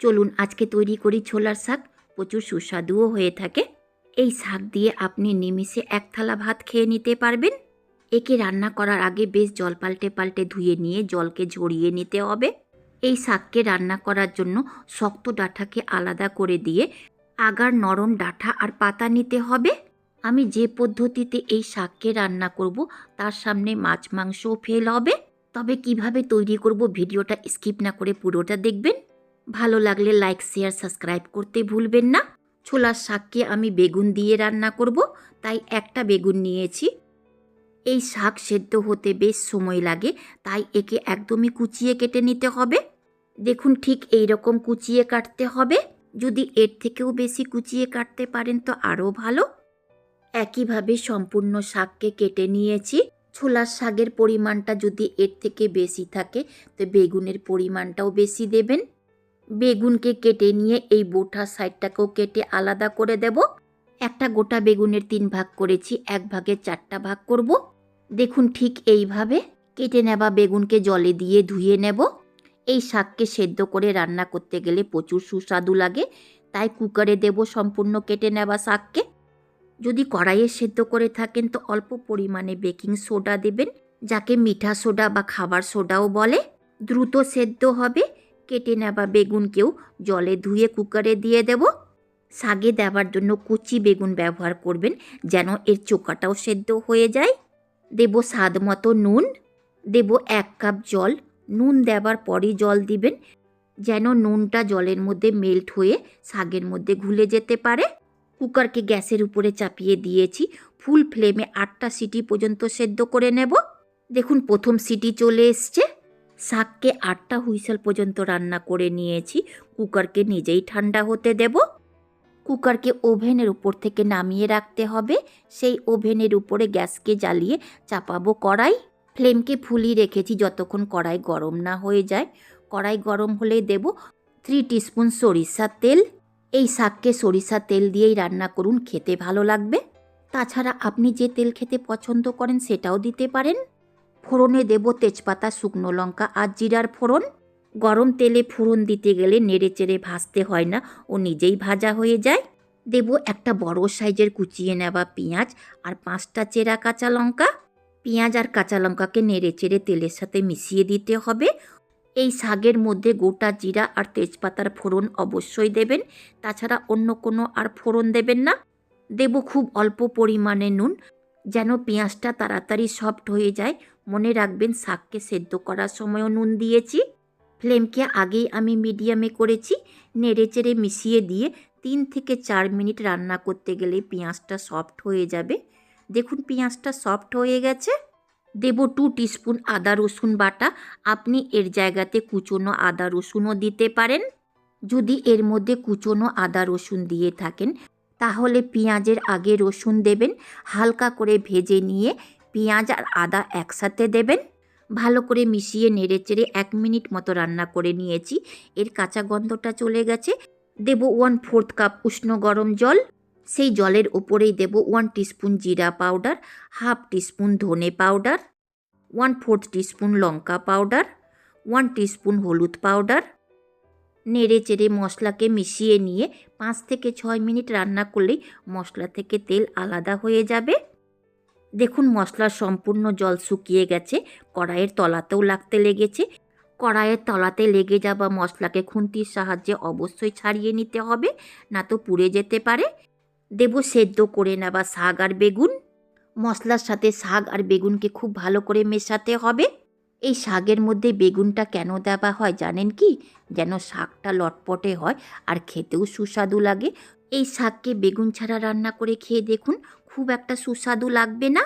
চলুন আজকে তৈরি করি ছোলার শাক। প্রচুর সুস্বাদুও হয়ে থাকে। এই শাক দিয়ে আপনি নিমিষে এক থালা ভাত খেয়ে নিতে পারবেন। একে রান্না করার আগে বেশ জল পাল্টে পাল্টে ধুয়ে নিয়ে জলকে ঝরিয়ে নিতে হবে। এই শাককে রান্না করার জন্য শক্ত ডাঁটাকে আলাদা করে দিয়ে আগার নরম ডাঁটা আর পাতা নিতে হবে। আমি যে পদ্ধতিতে এই শাককে রান্না করব তার সামনে মাছ মাংসও ফেল হবে। তবে কিভাবে তৈরি করব ভিডিওটা স্কিপ না করে পুরোটা দেখবেন। ভালো লাগলে লাইক শেয়ার সাবস্ক্রাইব করতে ভুলবেন না। ছোলার শাককে আমি বেগুন দিয়ে রান্না করব, তাই একটা বেগুন নিয়েছি। এই শাক সেদ্ধ হতে বেশ সময় লাগে, তাই একে একদমই কুচিয়ে কেটে নিতে হবে। দেখুন ঠিক এই রকম কুচিয়ে কাটতে হবে। যদি এর থেকেও বেশি কুচিয়ে কাটতে পারেন তো আরও ভালো। একইভাবে সম্পূর্ণ শাককে কেটে নিয়েছি। ছোলার শাকের পরিমাণটা যদি এর থেকে বেশি থাকে তো বেগুনের পরিমাণটাও বেশি দেবেন। বেগুনকে কেটে নিয়ে এই বোটা সাইডটাকেও কেটে আলাদা করে দেব। একটা গোটা বেগুনের 3 ভাগ করেছি, 1 ভাগের 4টা ভাগ করব। দেখুন ঠিক এইভাবে কেটে নেওয়া বেগুনকে জলে দিয়ে ধুয়ে নেব। এই শাককে সেদ্ধ করে রান্না করতে গেলে প্রচুর সুস্বাদু লাগে, তাই কুকারে দেব সম্পূর্ণ কেটে নেওয়া শাককে। যদি কড়াইয়ে সেদ্ধ করে থাকেন তো অল্প পরিমাণে বেকিং সোডা দেবেন, যাকে মিঠা সোডা বা খাবার সোডাও বলে। দ্রুত সেদ্ধ হবে। কেটে নেওয়া বেগুনকেও জলে ধুয়ে কুকারে দিয়ে দেব। শাকে দেওয়ার জন্য কুচি বেগুন ব্যবহার করবেন, যেন এর চোকাটাও সেদ্ধ হয়ে যায়। দেব স্বাদ মতো নুন, দেব 1 কাপ জল। নুন দেওয়ার পরই জল দিবেন, যেন নুনটা জলের মধ্যে মেল্ট হয়ে শাকের মধ্যে ঘুলে যেতে পারে। কুকারকে গ্যাসের উপরে চাপিয়ে দিয়েছি। ফুল ফ্লেমে 8টা সিটি পর্যন্ত সেদ্ধ করে নেব। দেখুন প্রথম সিটি চলে এসছে। শাককে 8টা হুইসেল পর্যন্ত রান্না করে নিয়েছি। কুকারকে নিজেই ঠান্ডা হতে দেব। কুকারকে ওভেনের উপর থেকে নামিয়ে রাখতে হবে। সেই ওভেনের উপরে গ্যাসকে জ্বালিয়ে চাপাবো কড়াই। ফ্লেমকে ফুলিয়ে রেখেছি যতক্ষণ কড়াই গরম না হয়ে যায়। কড়াই গরম হলে দেব 3 টিস্পুন সরিষার তেল। এই শাককে সরিষার তেল দিয়েই রান্না করুন, খেতে ভালো লাগবে। তাছাড়া আপনি যে তেল খেতে পছন্দ করেন সেটাও দিতে পারেন। ফোড়নে দেব তেজপাতা, শুকনো লঙ্কা আর জিরার ফোড়ন। গরম তেলে ফোড়ন দিতে গেলে নেড়েচেড়ে ভাজতে হয় না, ও নিজেই ভাজা হয়ে যায়। দেব একটা বড় সাইজের কুচিয়ে নেওয়া পেঁয়াজ আর 5টা চেরা কাঁচা লঙ্কা। পেঁয়াজ আর কাঁচা লঙ্কাকে নেড়েচেড়ে তেলের সাথে মিশিয়ে দিতে হবে। এই শাকের মধ্যে গোটা জিরা আর তেজপাতার ফোড়ন অবশ্যই দেবেন, তাছাড়া অন্য কোনো আর ফোড়ন দেবেন না। দেব খুব অল্প পরিমাণে নুন, যেন পেঁয়াজটা তাড়াতাড়ি সফট হয়ে যায়। মনে রাখবেন শাককে সেদ্ধ করার সময়ও নুন দিয়েছি। ফ্লেমকে আগেই আমি মিডিয়ামে করেছি। নেড়েচেড়ে মিশিয়ে দিয়ে 3 থেকে 4 মিনিট রান্না করতে গেলে পেঁয়াজটা সফট হয়ে যাবে। দেখুন পেঁয়াজটা সফট হয়ে গেছে। দেব 2 টিস্পুন আদা রসুন বাটা। আপনি এর জায়গাতে কুচনো আদা রসুনও দিতে পারেন। যদি এর মধ্যে কুচনো আদা রসুন দিয়ে থাকেন তাহলে পেঁয়াজের আগে রসুন দেবেন। হালকা করে ভেজে নিয়ে পেঁয়াজ আর আদা একসাথে দেবেন। ভালো করে মিশিয়ে নেড়েচেড়ে 1 মিনিট মতো রান্না করে নিয়েছি। এর কাঁচা গন্ধটা চলে গেছে। দেব 1/4 কাপ উষ্ণ গরম জল। সেই জলের ওপরেই দেব 1 টিস্পুন জিরা পাউডার, 1/2 টিস্পুন ধনে পাউডার, 1/4 টিস্পুন লঙ্কা পাউডার, 1 টিস্পুন হলুদ পাউডার। নেড়েচেড়ে মশলাকে মিশিয়ে নিয়ে 5 থেকে 6 মিনিট রান্না করলেই মশলা থেকে তেল আলাদা হয়ে যাবে। দেখুন মশলার সম্পূর্ণ জল শুকিয়ে গেছে। কড়াইয়ের তলাতেও লাগতে লেগেছে। কড়াইয়ের তলাতে লেগে যাওয়া মশলাকে খুন্তির সাহায্যে অবশ্যই ছাড়িয়ে নিতে হবে, না তো পুড়ে যেতে পারে। দেব সেদ্ধ করে নেওয়া শাক আর বেগুন। মশলার সাথে শাক আর বেগুনকে খুব ভালো করে মেশাতে হবে। এই শাকের মধ্যে বেগুনটা কেন দেওয়া হয় জানেন কি? যেন শাকটা লটপটে হয় আর খেতেও সুস্বাদু লাগে। এই শাককে বেগুন ছাড়া রান্না করে খেয়ে দেখুন, খুব একটা সুস্বাদু লাগবে না।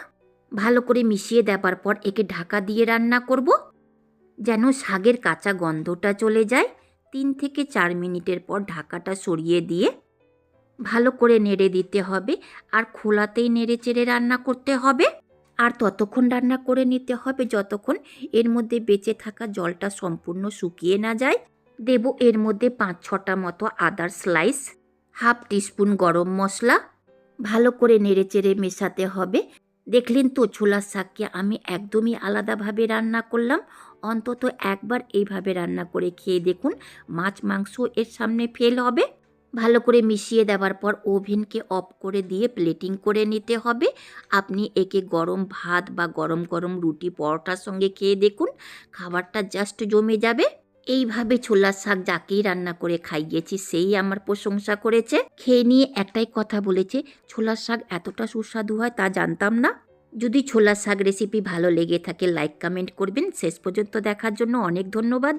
ভালো করে মিশিয়ে দেওয়ার পর একে ঢাকা দিয়ে রান্না করব, যেন শাকের কাঁচা গন্ধটা চলে যায়। 3 থেকে 4 মিনিটের পর ঢাকাটা সরিয়ে দিয়ে ভালো করে নেড়ে দিতে হবে। আর খোলাতেই নেড়ে চেড়ে রান্না করতে হবে। আর ততক্ষণ রান্না করে নিতে হবে যতক্ষণ এর মধ্যে বেঁচে থাকা জলটা সম্পূর্ণ শুকিয়ে না যায়। দেব এর মধ্যে 5-6টা মতো আদার স্লাইস, 1/2 টিস্পুন গরম মশলা। ভালো করে নেড়েচেড়ে মেশাতে হবে। দেখলেন তো ছোলার শাককে আমি একদমই আলাদাভাবে রান্না করলাম। অন্তত একবার এইভাবে রান্না করে খেয়ে দেখুন, মাছ মাংস এর সামনে ফেল হবে। ভালো করে মিশিয়ে দেওয়ার পর ওভেনকে অফ করে দিয়ে প্লেটিং করে নিতে হবে। আপনি একে গরম ভাত বা গরম গরম রুটি পরোটার সঙ্গে খেয়ে দেখুন, খাবারটা জাস্ট জমে যাবে। এইভাবে ছোলার শাক যাকেই রান্না করে খাইয়েছি সেই আমার প্রশংসা করেছে। খেয়ে নিয়ে একটাই কথা বলেছে, ছোলার শাক এতটা সুস্বাদু হয় তা জানতাম না। যদি ছোলার শাক রেসিপি ভালো লেগে থাকে লাইক কমেন্ট করবেন। শেষ পর্যন্ত দেখার জন্য অনেক ধন্যবাদ।